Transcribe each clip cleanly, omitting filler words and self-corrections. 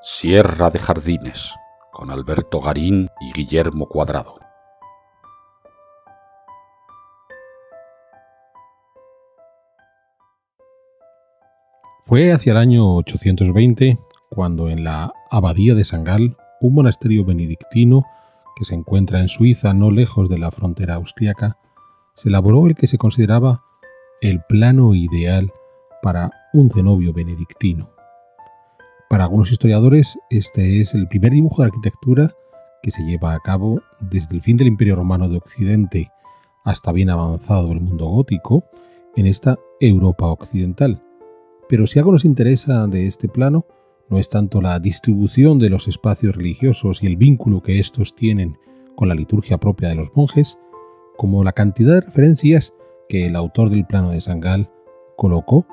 Sierra de Jardines, con Alberto Garín y Guillermo Cuadrado. Fue hacia el año 820 cuando en la abadía de San Gal, un monasterio benedictino que se encuentra en Suiza, no lejos de la frontera austríaca, se elaboró el que se consideraba el plano ideal para un cenobio benedictino. Para algunos historiadores, este es el primer dibujo de arquitectura que se lleva a cabo desde el fin del Imperio Romano de Occidente hasta bien avanzado el mundo gótico en esta Europa occidental. Pero si algo nos interesa de este plano, no es tanto la distribución de los espacios religiosos y el vínculo que estos tienen con la liturgia propia de los monjes, como la cantidad de referencias que el autor del plano de San Gal colocó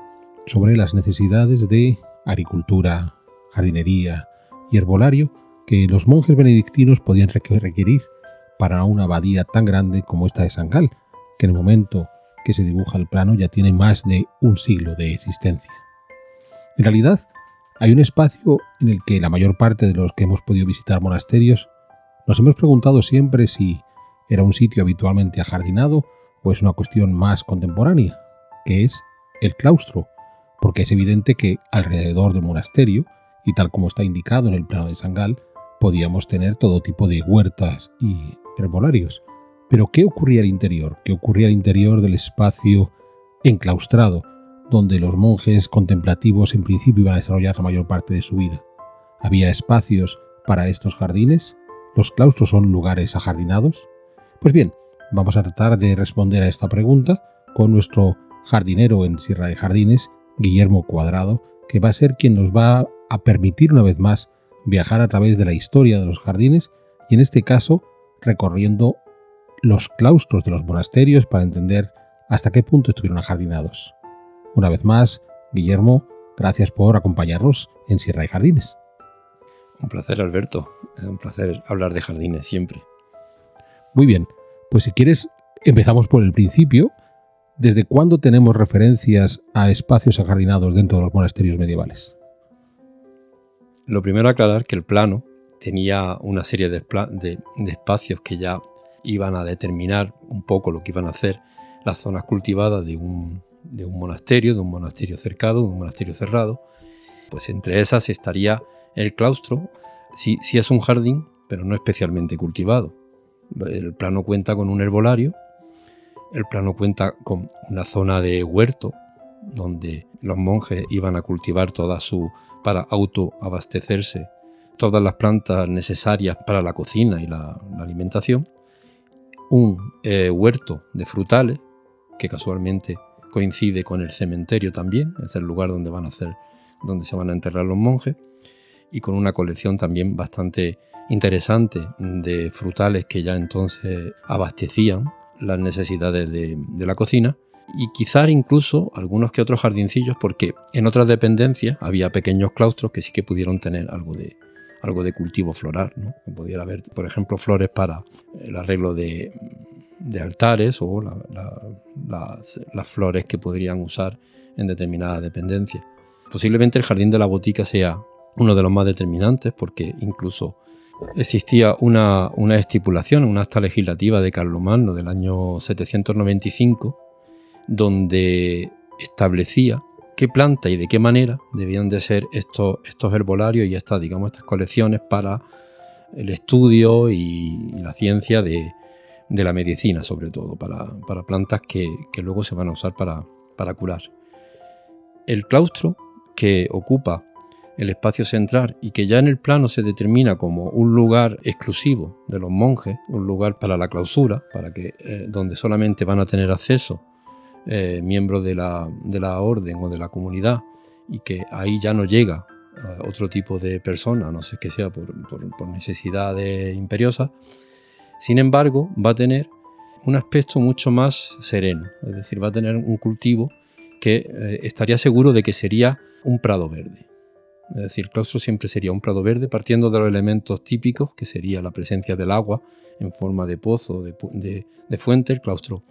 sobre las necesidades de agricultura, jardinería y herbolario que los monjes benedictinos podían requerir para una abadía tan grande como esta de San Gal, que en el momento que se dibuja el plano ya tiene más de un siglo de existencia. En realidad, hay un espacio en el que la mayor parte de los que hemos podido visitar monasterios nos hemos preguntado siempre si era un sitio habitualmente ajardinado o es una cuestión más contemporánea, que es el claustro, porque es evidente que alrededor del monasterio, y tal como está indicado en el plano de San Gal, podíamos tener todo tipo de huertas y herbolarios. Pero ¿qué ocurría al interior? ¿Qué ocurría al interior del espacio enclaustrado, donde los monjes contemplativos en principio iban a desarrollar la mayor parte de su vida? ¿Había espacios para estos jardines? ¿Los claustros son lugares ajardinados? Pues bien, vamos a tratar de responder a esta pregunta con nuestro jardinero en Sierra de Jardines, Guillermo Cuadrado, que va a ser quien nos va a permitir una vez más viajar a través de la historia de los jardines y en este caso recorriendo los claustros de los monasterios para entender hasta qué punto estuvieron ajardinados. Una vez más, Guillermo, gracias por acompañarnos en Sierra de Jardines. Un placer, Alberto. Es un placer hablar de jardines siempre. Muy bien, pues si quieres empezamos por el principio. ¿Desde cuándo tenemos referencias a espacios ajardinados dentro de los monasterios medievales? Lo primero aclarar que el plano tenía una serie de espacios que ya iban a determinar un poco lo que iban a hacer las zonas cultivadas de un monasterio cercado, de un monasterio cerrado. Pues entre esas estaría el claustro, sí es un jardín, pero no especialmente cultivado. El plano cuenta con un herbolario, el plano cuenta con una zona de huerto, donde los monjes iban a cultivar para autoabastecerse todas las plantas necesarias para la cocina y la alimentación. Un huerto de frutales, que casualmente coincide con el cementerio también, es el lugar donde se van a enterrar los monjes, y con una colección también bastante interesante de frutales que ya entonces abastecían las necesidades de la cocina, y quizás incluso algunos que otros jardincillos, porque en otras dependencias había pequeños claustros que sí que pudieron tener algo de cultivo floral, ¿no? Que pudiera haber, por ejemplo, flores para el arreglo de altares o las flores que podrían usar en determinadas dependencias. Posiblemente el jardín de la botica sea uno de los más determinantes, porque incluso existía una estipulación, una acta legislativa de Carlomagno del año 795, donde establecía qué planta y de qué manera debían de ser estos herbolarios y estas colecciones para el estudio y la ciencia de la medicina, sobre todo, para plantas que luego se van a usar para curar. El claustro, que ocupa el espacio central y que ya en el plano se determina como un lugar exclusivo de los monjes, un lugar para la clausura, donde solamente van a tener acceso miembros de la orden o de la comunidad, y que ahí ya no llega otro tipo de persona, a no ser que sea por necesidades imperiosas. Sin embargo, va a tener un aspecto mucho más sereno, es decir, va a tener un cultivo que estaría seguro de que sería un prado verde. Es decir, el claustro siempre sería un prado verde, partiendo de los elementos típicos, que sería la presencia del agua en forma de pozo, de fuente. El claustro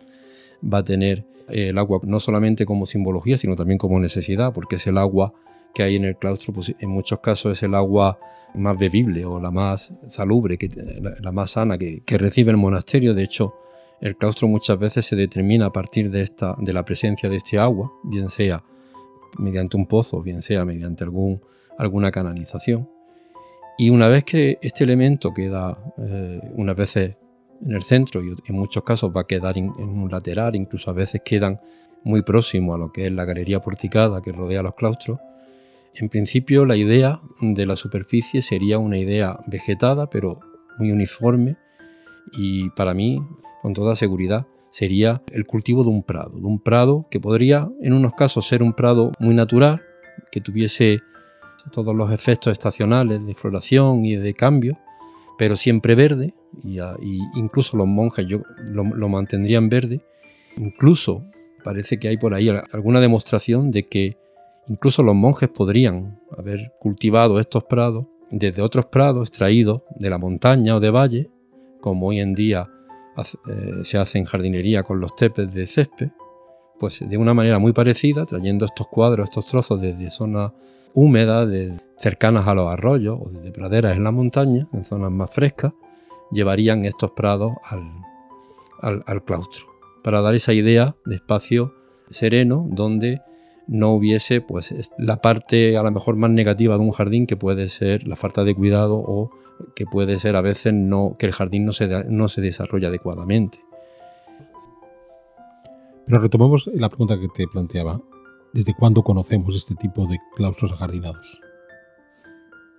va a tener el agua no solamente como simbología, sino también como necesidad, porque es el agua que hay en el claustro, pues en muchos casos es el agua más bebible o la más salubre, la más sana que recibe el monasterio. De hecho, el claustro muchas veces se determina a partir de la presencia de este agua, bien sea mediante un pozo, bien sea mediante alguna canalización. Y una vez que este elemento queda unas veces en el centro y en muchos casos va a quedar en un lateral, incluso a veces quedan muy próximo a lo que es la galería porticada que rodea los claustros, en principio la idea de la superficie sería una idea vegetada pero muy uniforme, y para mí, con toda seguridad, sería el cultivo de un prado que podría en unos casos ser un prado muy natural, que tuviese todos los efectos estacionales de floración y de cambio, pero siempre verde, y incluso los monjes lo mantendrían verde. Incluso parece que hay por ahí alguna demostración de que incluso los monjes podrían haber cultivado estos prados desde otros prados extraídos de la montaña o de valle, como hoy en día se hace en jardinería con los tepes de césped, pues de una manera muy parecida, trayendo estos cuadros, estos trozos desde zonas húmedas, cercanas a los arroyos o desde praderas en la montaña, en zonas más frescas, llevarían estos prados al claustro, para dar esa idea de espacio sereno donde no hubiese pues la parte a lo mejor más negativa de un jardín, que puede ser la falta de cuidado, o que puede ser a veces que el jardín no se desarrolla adecuadamente. Pero retomamos la pregunta que te planteaba. ¿Desde cuándo conocemos este tipo de claustros ajardinados?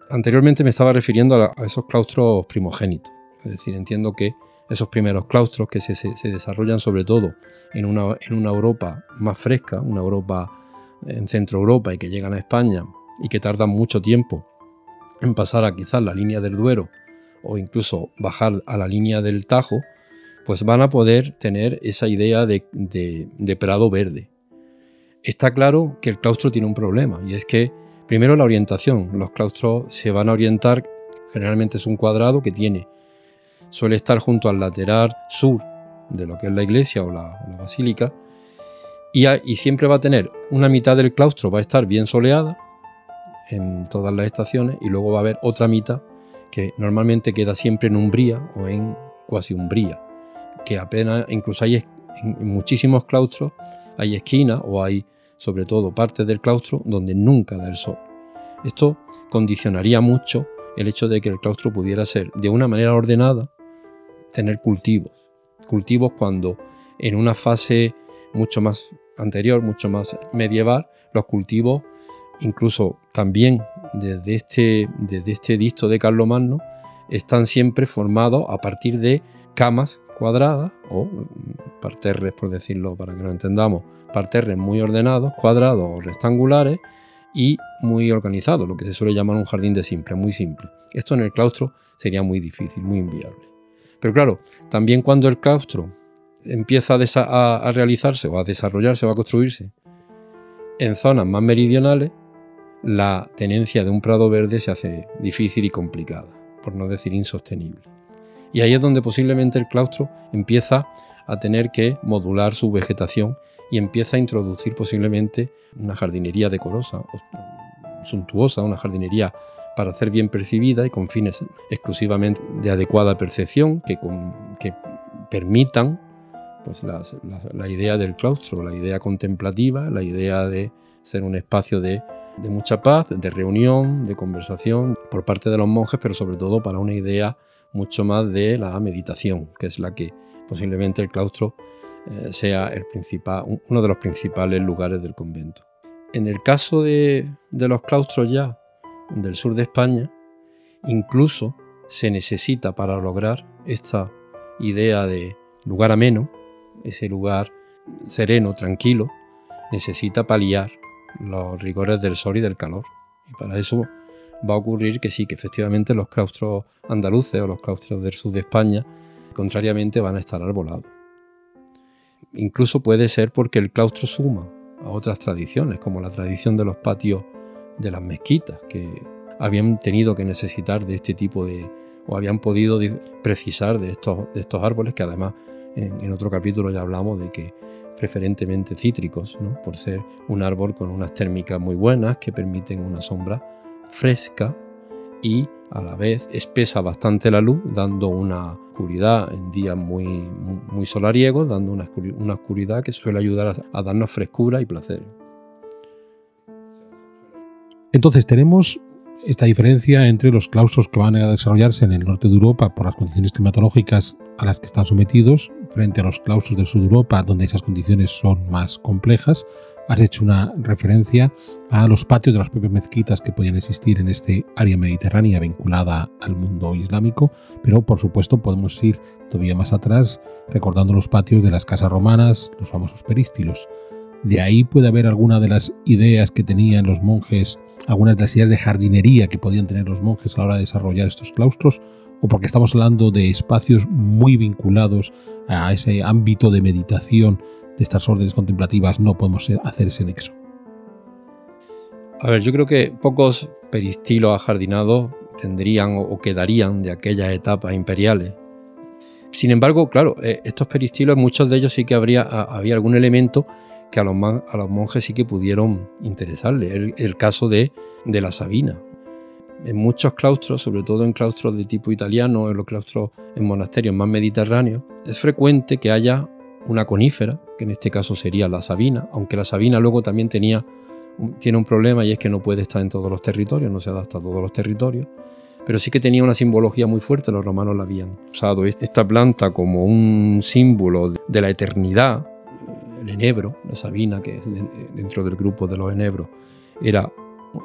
Anteriormente me estaba refiriendo a esos claustros primogénitos. Es decir, entiendo que esos primeros claustros que se desarrollan sobre todo en una Europa más fresca, una Europa en Centro Europa, y que llegan a España y que tardan mucho tiempo en pasar a quizás la línea del Duero o incluso bajar a la línea del Tajo, pues van a poder tener esa idea de prado verde. Está claro que el claustro tiene un problema, y es que primero la orientación. Los claustros se van a orientar, generalmente es un cuadrado que suele estar junto al lateral sur de lo que es la iglesia o la basílica, y siempre va a tener una mitad del claustro va a estar bien soleada en todas las estaciones, y luego va a haber otra mitad que normalmente queda siempre en umbría o en cuasi umbría, que apenas, incluso hay en muchísimos claustros hay esquinas o hay sobre todo partes del claustro donde nunca da el sol. Esto condicionaría mucho el hecho de que el claustro pudiera ser de una manera ordenada, tener cultivos cuando en una fase mucho más anterior, mucho más medieval, los cultivos, incluso también desde este edicto de Carlomagno, están siempre formados a partir de camas cuadradas o parterres, por decirlo para que lo entendamos, parterres muy ordenados, cuadrados o rectangulares y muy organizados, lo que se suele llamar un jardín de simple, muy simple. Esto en el claustro sería muy difícil, muy inviable. Pero claro, también cuando el claustro empieza a realizarse o a desarrollarse o a construirse en zonas más meridionales, la tenencia de un prado verde se hace difícil y complicada, por no decir insostenible. Y ahí es donde posiblemente el claustro empieza a tener que modular su vegetación y empieza a introducir posiblemente una jardinería decorosa, suntuosa, una jardinería para ser bien percibida y con fines exclusivamente de adecuada percepción, que permitan pues la idea del claustro, la idea contemplativa, la idea de ser un espacio de mucha paz, de reunión, de conversación por parte de los monjes, pero sobre todo para una idea mucho más de la meditación, que es la que posiblemente el claustro sea uno de los principales lugares del convento. En el caso de los claustros ya del sur de España, incluso se necesita, para lograr esta idea de lugar ameno, ese lugar sereno, tranquilo, necesita paliar los rigores del sol y del calor. Y para eso va a ocurrir que sí, que efectivamente los claustros andaluces o los claustros del sur de España, contrariamente, van a estar arbolados. Incluso puede ser porque el claustro suma a otras tradiciones, como la tradición de los patios de las mezquitas, que habían tenido que necesitar de este tipo o habían podido precisar de estos árboles, que además en otro capítulo ya hablamos de que preferentemente cítricos, ¿no? Por ser un árbol con unas térmicas muy buenas que permiten una sombra fresca y a la vez espesa bastante la luz, dando una oscuridad en días muy solariegos, dando una oscuridad que suele ayudar a darnos frescura y placer. Entonces tenemos esta diferencia entre los claustros que van a desarrollarse en el norte de Europa por las condiciones climatológicas a las que están sometidos, frente a los claustros del sur de Europa, donde esas condiciones son más complejas. Has hecho una referencia a los patios de las propias mezquitas que podían existir en este área mediterránea vinculada al mundo islámico, pero por supuesto podemos ir todavía más atrás recordando los patios de las casas romanas, los famosos perístilos. De ahí puede haber alguna de las ideas que tenían los monjes, algunas de las ideas de jardinería que podían tener los monjes a la hora de desarrollar estos claustros, o porque estamos hablando de espacios muy vinculados a ese ámbito de meditación de estas órdenes contemplativas, no podemos hacer ese nexo. A ver, yo creo que pocos peristilos ajardinados tendrían o quedarían de aquellas etapas imperiales. Sin embargo, claro, estos peristilos, muchos de ellos sí que había algún elemento que a los monjes sí que pudieron interesarles. El caso de la Sabina. En muchos claustros, sobre todo en claustros de tipo italiano, en los claustros en monasterios más mediterráneos, es frecuente que haya una conífera, que en este caso sería la Sabina, aunque la Sabina luego también tiene un problema, y es que no puede estar en todos los territorios, no se adapta a todos los territorios, pero sí que tenía una simbología muy fuerte. Los romanos la habían usado esta planta como un símbolo de la eternidad. El enebro, la Sabina, que dentro del grupo de los enebros era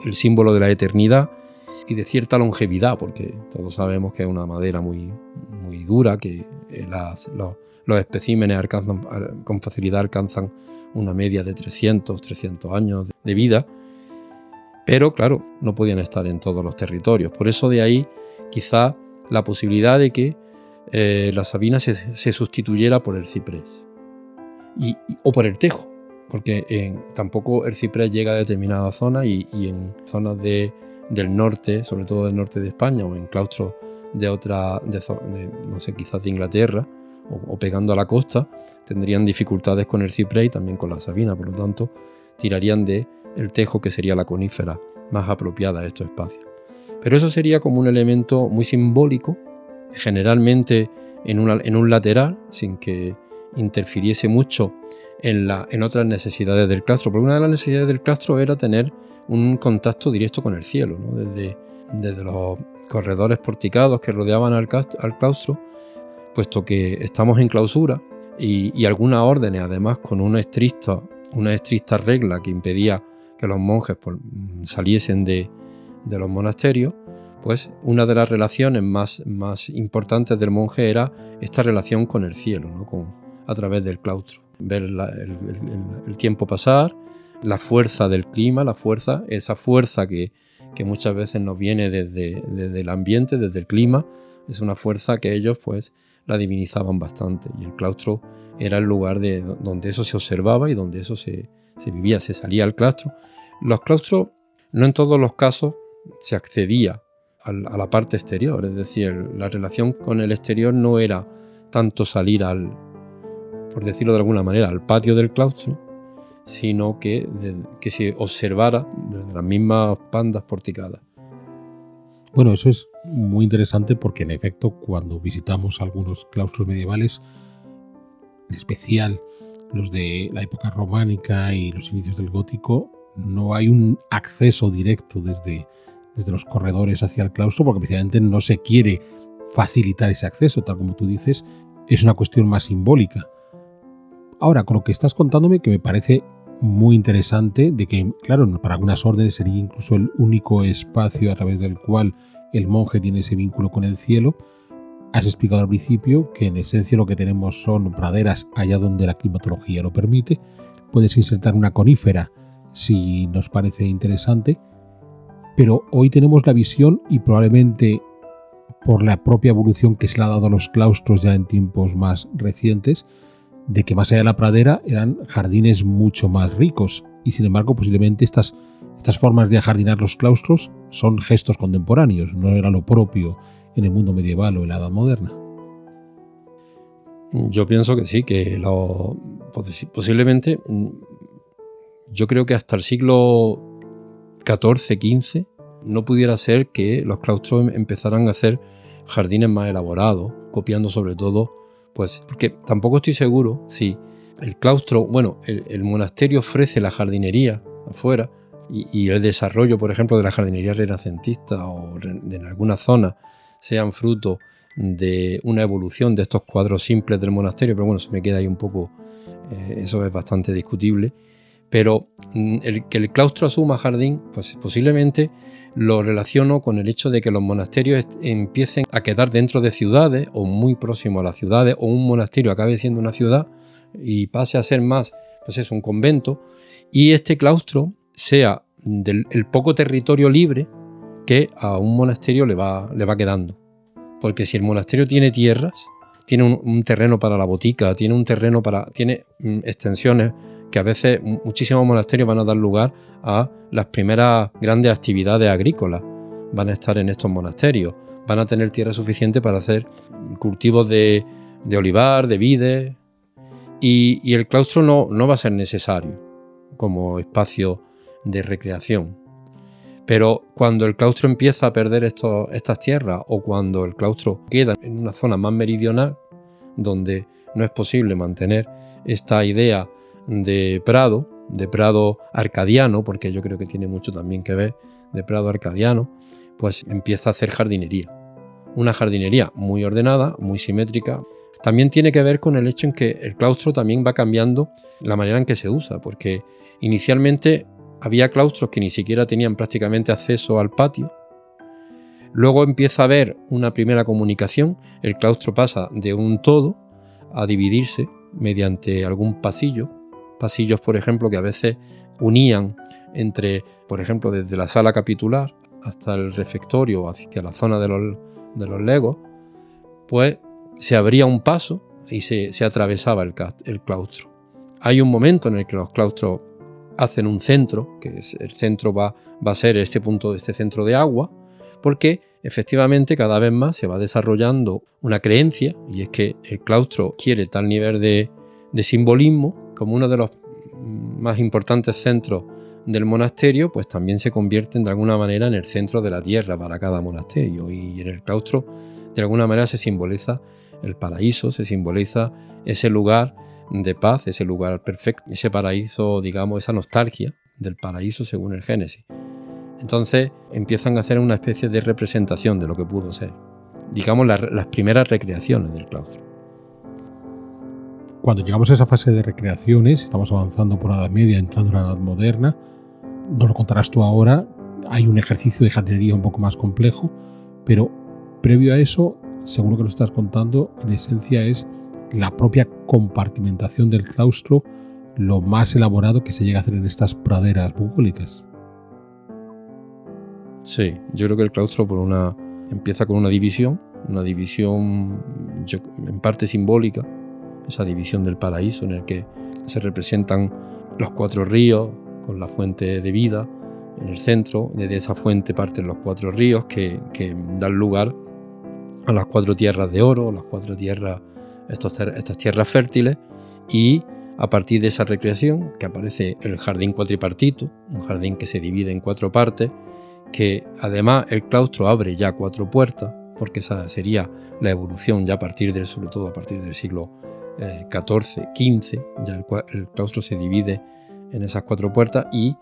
el símbolo de la eternidad y de cierta longevidad, porque todos sabemos que es una madera muy dura, que los especímenes con facilidad alcanzan una media de 300 años de vida, pero claro, no podían estar en todos los territorios. Por eso de ahí quizá la posibilidad de que la Sabina se sustituyera por el ciprés o por el tejo, porque tampoco el ciprés llega a determinadas zonas y en zonas del norte, sobre todo del norte de España, o en claustros no sé, quizás de Inglaterra, o pegando a la costa, tendrían dificultades con el ciprés y también con la Sabina. Por lo tanto, tirarían de el tejo, que sería la conífera más apropiada a estos espacios. Pero eso sería como un elemento muy simbólico, generalmente en un lateral, sin que interfiriese mucho en otras necesidades del claustro, porque una de las necesidades del claustro era tener un contacto directo con el cielo, ¿no? Desde los corredores porticados que rodeaban al claustro, puesto que estamos en clausura y algunas órdenes, además, con una estricta regla que impedía que los monjes saliesen de los monasterios, pues una de las relaciones más importantes del monje era esta relación con el cielo, ¿no? A través del claustro. Ver el tiempo pasar, la fuerza del clima, esa fuerza que muchas veces nos viene desde el ambiente, desde el clima, es una fuerza que ellos pues la divinizaban bastante, y el claustro era el lugar donde eso se observaba y donde eso se vivía, se salía al claustro. Los claustros, no en todos los casos se accedía a la parte exterior, es decir, la relación con el exterior no era tanto salir por decirlo de alguna manera, al patio del claustro, sino que se observara desde las mismas pandas porticadas. Bueno, eso es muy interesante porque, en efecto, cuando visitamos algunos claustros medievales, en especial los de la época románica y los inicios del gótico, no hay un acceso directo desde los corredores hacia el claustro, porque precisamente no se quiere facilitar ese acceso, tal como tú dices, es una cuestión más simbólica. Ahora, con lo que estás contándome, que me parece muy interesante, de que, claro, para algunas órdenes sería incluso el único espacio a través del cual el monje tiene ese vínculo con el cielo. Has explicado al principio que en esencia lo que tenemos son praderas allá donde la climatología lo permite. Puedes insertar una conífera si nos parece interesante, pero hoy tenemos la visión, y probablemente por la propia evolución que se le ha dado a los claustros ya en tiempos más recientes, de que más allá de la pradera eran jardines mucho más ricos, y sin embargo posiblemente estas formas de ajardinar los claustros son gestos contemporáneos, no era lo propio en el mundo medieval o en la Edad Moderna. Yo pienso que sí, que posiblemente, yo creo que hasta el siglo XIV-XV no pudiera ser que los claustros empezaran a hacer jardines más elaborados, copiando sobre todo, pues, porque tampoco estoy seguro si el claustro, bueno, el monasterio ofrece la jardinería afuera y el desarrollo, por ejemplo, de la jardinería renacentista o en algunas zonas sean fruto de una evolución de estos cuadros simples del monasterio, pero bueno, se me queda ahí un poco, eso es bastante discutible. Pero que el claustro asuma jardín, pues posiblemente lo relaciono con el hecho de que los monasterios empiecen a quedar dentro de ciudades o muy próximos a las ciudades, o un monasterio acabe siendo una ciudad y pase a ser más, pues es un convento, y este claustro sea el poco territorio libre que a un monasterio le va quedando. Porque si el monasterio tiene tierras, tiene un terreno para la botica, tiene extensiones que a veces muchísimos monasterios van a dar lugar a las primeras grandes actividades agrícolas. Van a estar en estos monasterios, van a tener tierra suficiente para hacer cultivos de olivar, de vides, y el claustro no va a ser necesario como espacio de recreación. Pero cuando el claustro empieza a perder estas tierras, o cuando el claustro queda en una zona más meridional, donde no es posible mantener esta idea de prado arcadiano, porque yo creo que tiene mucho también que ver de prado arcadiano, pues empieza a hacer jardinería. Una jardinería muy ordenada, muy simétrica. También tiene que ver con el hecho en que el claustro también va cambiando la manera en que se usa, porque inicialmente había claustros que ni siquiera tenían prácticamente acceso al patio. Luego empieza a haber una primera comunicación, el claustro pasa de un todo a dividirse mediante algún pasillos, por ejemplo, que a veces unían entre, por ejemplo, desde la sala capitular hasta el refectorio, hacia la zona de los legos, pues se abría un paso y se atravesaba el claustro. Hay un momento en el que los claustros hacen un centro, que el centro va a ser este centro de agua, porque efectivamente cada vez más se va desarrollando una creencia, y es que el claustro quiere tal nivel de simbolismo, como uno de los más importantes centros del monasterio, pues también se convierten de alguna manera en el centro de la tierra para cada monasterio, y en el claustro de alguna manera se simboliza el paraíso, se simboliza ese lugar de paz, ese lugar perfecto, ese paraíso, digamos, esa nostalgia del paraíso según el Génesis. Entonces empiezan a hacer una especie de representación de lo que pudo ser, digamos, las primeras recreaciones del claustro. Cuando llegamos a esa fase de recreaciones, estamos avanzando por la Edad Media, entrando en la Edad Moderna, nos lo contarás tú ahora, hay un ejercicio de jardinería un poco más complejo, pero previo a eso, seguro que lo estás contando, en esencia es la propia compartimentación del claustro, lo más elaborado que se llega a hacer en estas praderas bucólicas. Sí, yo creo que el claustro empieza con una división en parte simbólica, esa división del paraíso en el que se representan los 4 ríos con la fuente de vida en el centro. Desde esa fuente parten los 4 ríos que dan lugar a las 4 tierras de oro, las 4 tierras, estas tierras fértiles, y a partir de esa recreación que aparece el jardín cuatripartito, un jardín que se divide en 4 partes, que además el claustro abre ya 4 puertas, porque esa sería la evolución ya sobre todo a partir del siglo XIV, XV, ya el claustro se divide en esas 4 puertas, y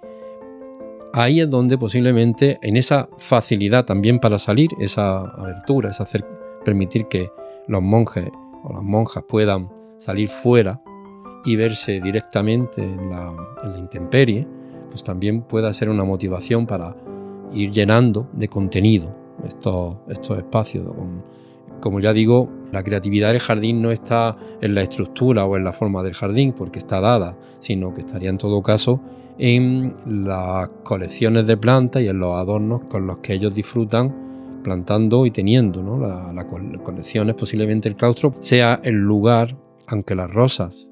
ahí es donde posiblemente en esa facilidad también para salir, esa abertura, permitir que los monjes o las monjas puedan salir fuera y verse directamente en la intemperie, pues también pueda ser una motivación para ir llenando de contenido estos espacios. Como ya digo, la creatividad del jardín no está en la estructura o en la forma del jardín porque está dada, sino que estaría en todo caso en las colecciones de plantas y en los adornos con los que ellos disfrutan plantando y teniendo, ¿no? Las colecciones. Posiblemente el claustro sea el lugar, aunque las rosas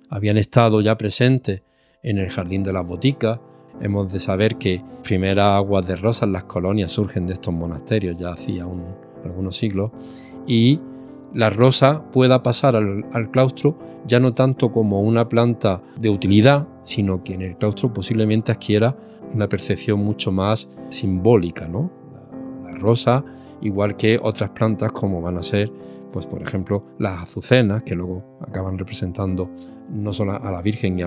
habían estado ya presentes en el jardín de las boticas. Hemos de saber que primeras aguas de rosas, las colonias surgen de estos monasterios ya hacía algunos siglos, y la rosa pueda pasar al claustro ya no tanto como una planta de utilidad, sino que en el claustro posiblemente adquiera una percepción mucho más simbólica, ¿no? La rosa, igual que otras plantas como van a ser, pues por ejemplo, las azucenas, que luego acaban representando no solo a la Virgen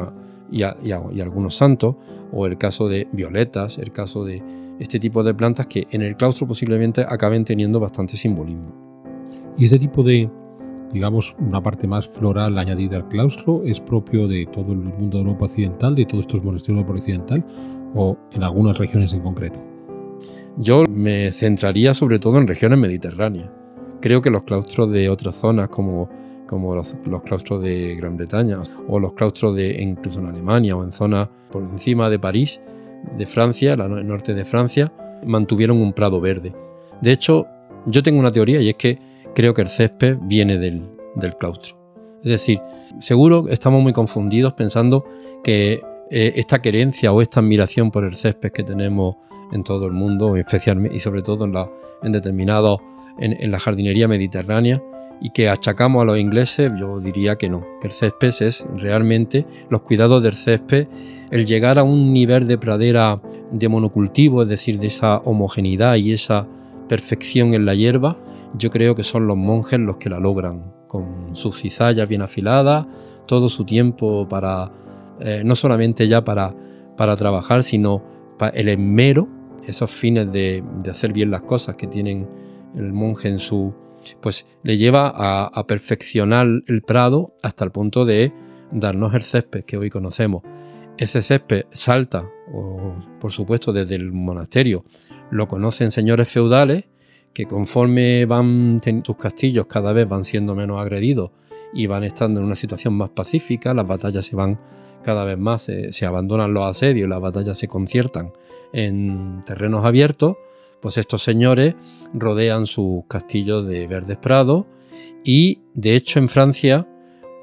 y a algunos santos, o el caso de violetas, el caso de este tipo de plantas que en el claustro posiblemente acaben teniendo bastante simbolismo. Y este tipo de, digamos, una parte más floral añadida al claustro, ¿es propio de todo el mundo de Europa Occidental, de todos estos monasterios de Europa Occidental, o en algunas regiones en concreto? Yo me centraría sobre todo en regiones mediterráneas. Creo que los claustros de otras zonas, como los claustros de Gran Bretaña, o los claustros incluso en Alemania, o en zonas por encima de París, de Francia, el norte de Francia, mantuvieron un prado verde. De hecho, yo tengo una teoría, y es que creo que el césped viene del claustro. Es decir, seguro estamos muy confundidos pensando que esta querencia o esta admiración por el césped que tenemos en todo el mundo, especialmente y sobre todo en la jardinería mediterránea, y que achacamos a los ingleses, yo diría que no. El césped es realmente los cuidados del césped, el llegar a un nivel de pradera de monocultivo, es decir, de esa homogeneidad y esa perfección en la hierba. Yo creo que son los monjes los que la logran, con sus cizallas bien afiladas, todo su tiempo para, no solamente ya para trabajar, sino para el esmero, esos fines de hacer bien las cosas que tienen el monje en su... pues le lleva a perfeccionar el prado hasta el punto de darnos el césped que hoy conocemos. Ese césped salta, por supuesto, desde el monasterio. Lo conocen señores feudales que conforme van sus castillos cada vez van siendo menos agredidos y van estando en una situación más pacífica, las batallas se van cada vez más, se abandonan los asedios, las batallas se conciertan en terrenos abiertos, pues estos señores rodean sus castillos de verdes prados, y de hecho en Francia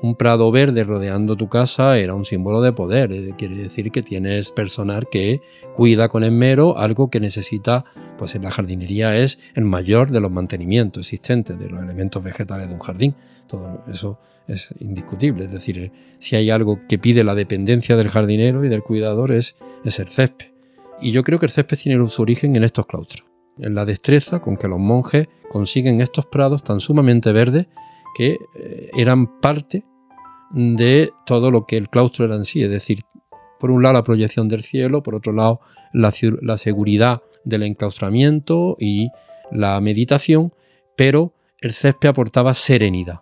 un prado verde rodeando tu casa era un símbolo de poder. Quiere decir que tienes personal que cuida con esmero algo que necesita, pues en la jardinería es el mayor de los mantenimientos existentes de los elementos vegetales de un jardín. Todo eso es indiscutible. Es decir, si hay algo que pide la dependencia del jardinero y del cuidador es el césped. Y yo creo que el césped tiene su origen en estos claustros, en la destreza con que los monjes consiguen estos prados tan sumamente verdes que eran parte de todo lo que el claustro era en sí. Es decir, por un lado la proyección del cielo, por otro lado la seguridad del enclaustramiento y la meditación, pero el césped aportaba serenidad.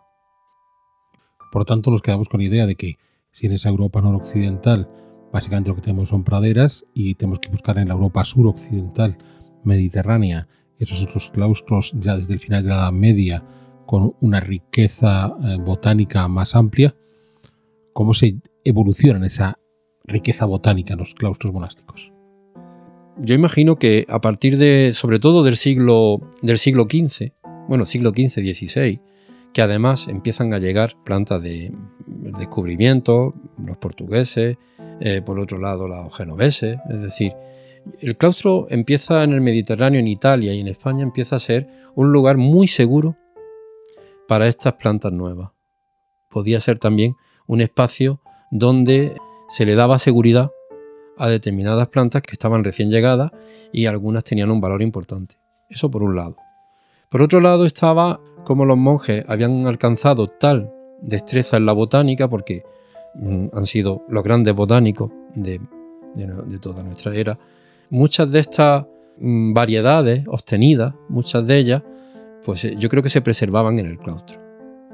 Por tanto, nos quedamos con la idea de que si en esa Europa noroccidental básicamente lo que tenemos son praderas, y tenemos que buscar en la Europa suroccidental mediterránea esos otros claustros ya desde el final de la Edad Media con una riqueza botánica más amplia. ¿Cómo se evoluciona esa riqueza botánica en los claustros monásticos? Yo imagino que a partir de, sobre todo del siglo XV, bueno, siglo XV, XVI, que además empiezan a llegar plantas del descubrimiento, los portugueses, por otro lado los genoveses. Es decir, el claustro empieza en el Mediterráneo, en Italia y en España, empieza a ser un lugar muy seguro para estas plantas nuevas. Podía ser también un espacio donde se le daba seguridad a determinadas plantas que estaban recién llegadas y algunas tenían un valor importante. Eso por un lado. Por otro lado estaba como los monjes habían alcanzado tal destreza en la botánica, porque han sido los grandes botánicos de toda nuestra era. Muchas de estas variedades obtenidas, muchas de ellas, pues yo creo que se preservaban en el claustro.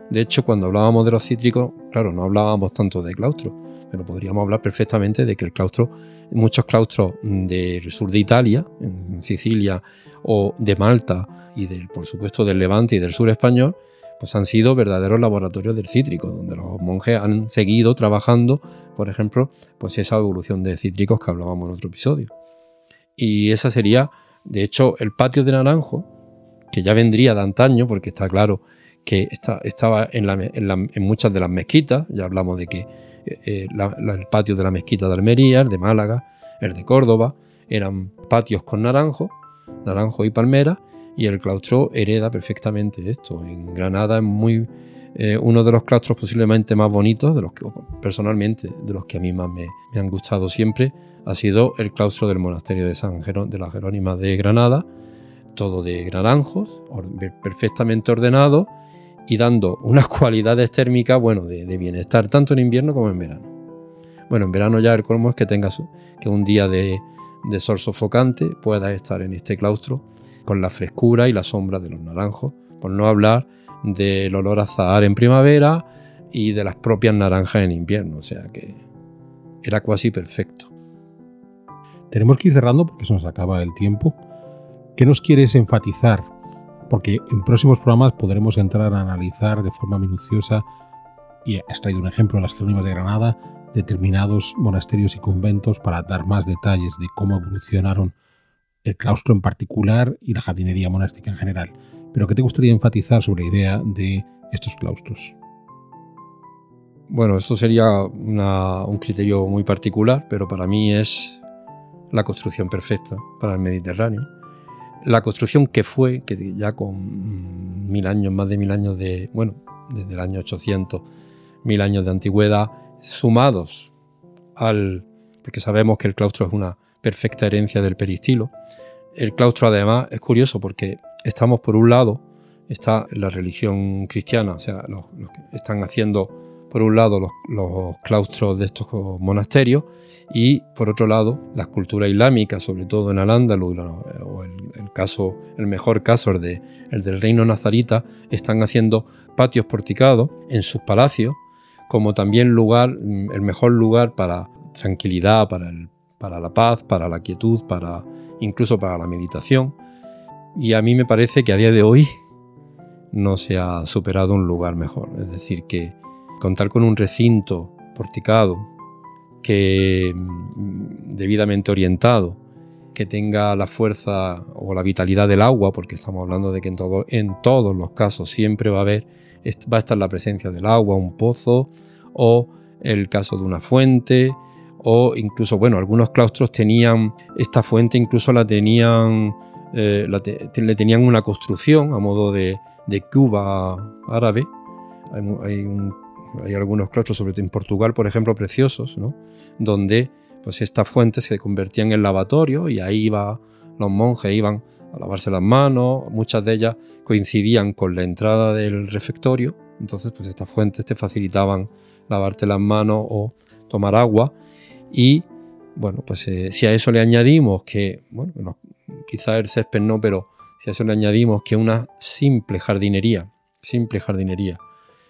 De hecho, cuando hablábamos de los cítricos, claro, no hablábamos tanto de claustro, pero podríamos hablar perfectamente de que el claustro, muchos claustros del sur de Italia, en Sicilia, o de Malta, y por supuesto del Levante y del sur español, pues han sido verdaderos laboratorios del cítrico, donde los monjes han seguido trabajando, por ejemplo, pues esa evolución de cítricos que hablábamos en otro episodio. Y esa sería, de hecho, el patio de naranjo, que ya vendría de antaño, porque está claro que estaba en muchas de las mezquitas. Ya hablamos de que el patio de la mezquita de Almería, el de Málaga, el de Córdoba, eran patios con naranjo y palmera, y el claustro hereda perfectamente esto. En Granada es uno de los claustros posiblemente más bonitos, de los que personalmente, de los que a mí más me han gustado siempre, ha sido el claustro del monasterio de las Jerónimas de Granada, todo de naranjos, perfectamente ordenado y dando unas cualidades térmicas, bueno, de bienestar, tanto en invierno como en verano. Bueno, en verano ya el colmo es que un día de sol sofocante puedas estar en este claustro con la frescura y la sombra de los naranjos, por no hablar del olor a azahar en primavera y de las propias naranjas en invierno, o sea que era casi perfecto. Tenemos que ir cerrando porque se nos acaba el tiempo. ¿Qué nos quieres enfatizar? Porque en próximos programas podremos entrar a analizar de forma minuciosa, y has traído un ejemplo de las Jerónimas de Granada, determinados monasterios y conventos para dar más detalles de cómo evolucionaron el claustro en particular y la jardinería monástica en general. Pero ¿qué te gustaría enfatizar sobre la idea de estos claustros? Bueno, esto sería un criterio muy particular, pero para mí es la construcción perfecta para el Mediterráneo. La construcción que ya con 1000 años, más de 1000 años desde el año 800, 1000 años de antigüedad, sumados porque sabemos que el claustro es una perfecta herencia del peristilo. El claustro además es curioso porque estamos por un lado, está la religión cristiana, o sea, los que están haciendo por un lado los claustros de estos monasterios y por otro lado las culturas islámicas, sobre todo en Al-Ándalus, o el mejor caso el del reino nazarita, están haciendo patios porticados en sus palacios como también el mejor lugar para tranquilidad, para la paz, para la quietud, incluso para la meditación. Y a mí me parece que a día de hoy no se ha superado un lugar mejor. Es decir, que contar con un recinto porticado que debidamente orientado, que tenga la fuerza o la vitalidad del agua, porque estamos hablando de que en todos los casos siempre va a estar la presencia del agua, un pozo, o el caso de una fuente, o incluso, algunos claustros tenían esta fuente, incluso le tenían una construcción a modo de cuba árabe. Hay algunos claustros, sobre todo en Portugal, por ejemplo, preciosos, ¿no? Donde pues estas fuentes se convertían en lavatorio y ahí los monjes iban a lavarse las manos. Muchas de ellas coincidían con la entrada del refectorio, entonces pues estas fuentes te facilitaban lavarte las manos o tomar agua. Y si a eso le añadimos que, quizás el césped no, pero si a eso le añadimos que una simple jardinería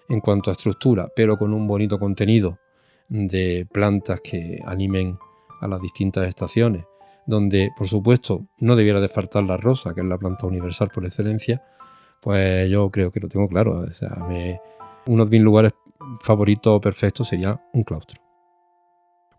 en cuanto a estructura, pero con un bonito contenido de plantas que animen a las distintas estaciones, donde por supuesto no debiera de faltar la rosa, que es la planta universal por excelencia, pues yo creo que lo tengo claro. O sea, uno de mis lugares favoritos perfectos sería un claustro.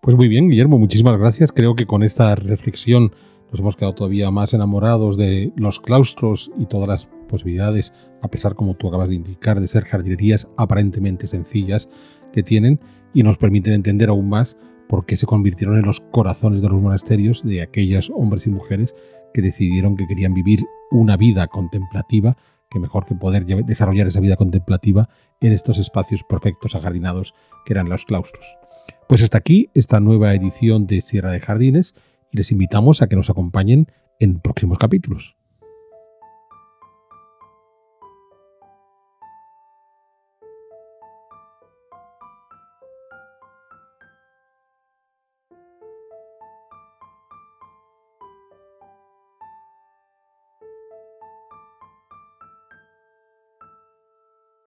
Pues muy bien, Guillermo, muchísimas gracias. Creo que con esta reflexión nos hemos quedado todavía más enamorados de los claustros y todas las posibilidades, a pesar, como tú acabas de indicar, de ser jardinerías aparentemente sencillas que tienen, y nos permiten entender aún más por qué se convirtieron en los corazones de los monasterios de aquellos hombres y mujeres que decidieron que querían vivir una vida contemplativa, que mejor que poder desarrollar esa vida contemplativa en estos espacios perfectos ajardinados que eran los claustros. Pues hasta aquí esta nueva edición de Sierra de Jardines y les invitamos a que nos acompañen en próximos capítulos.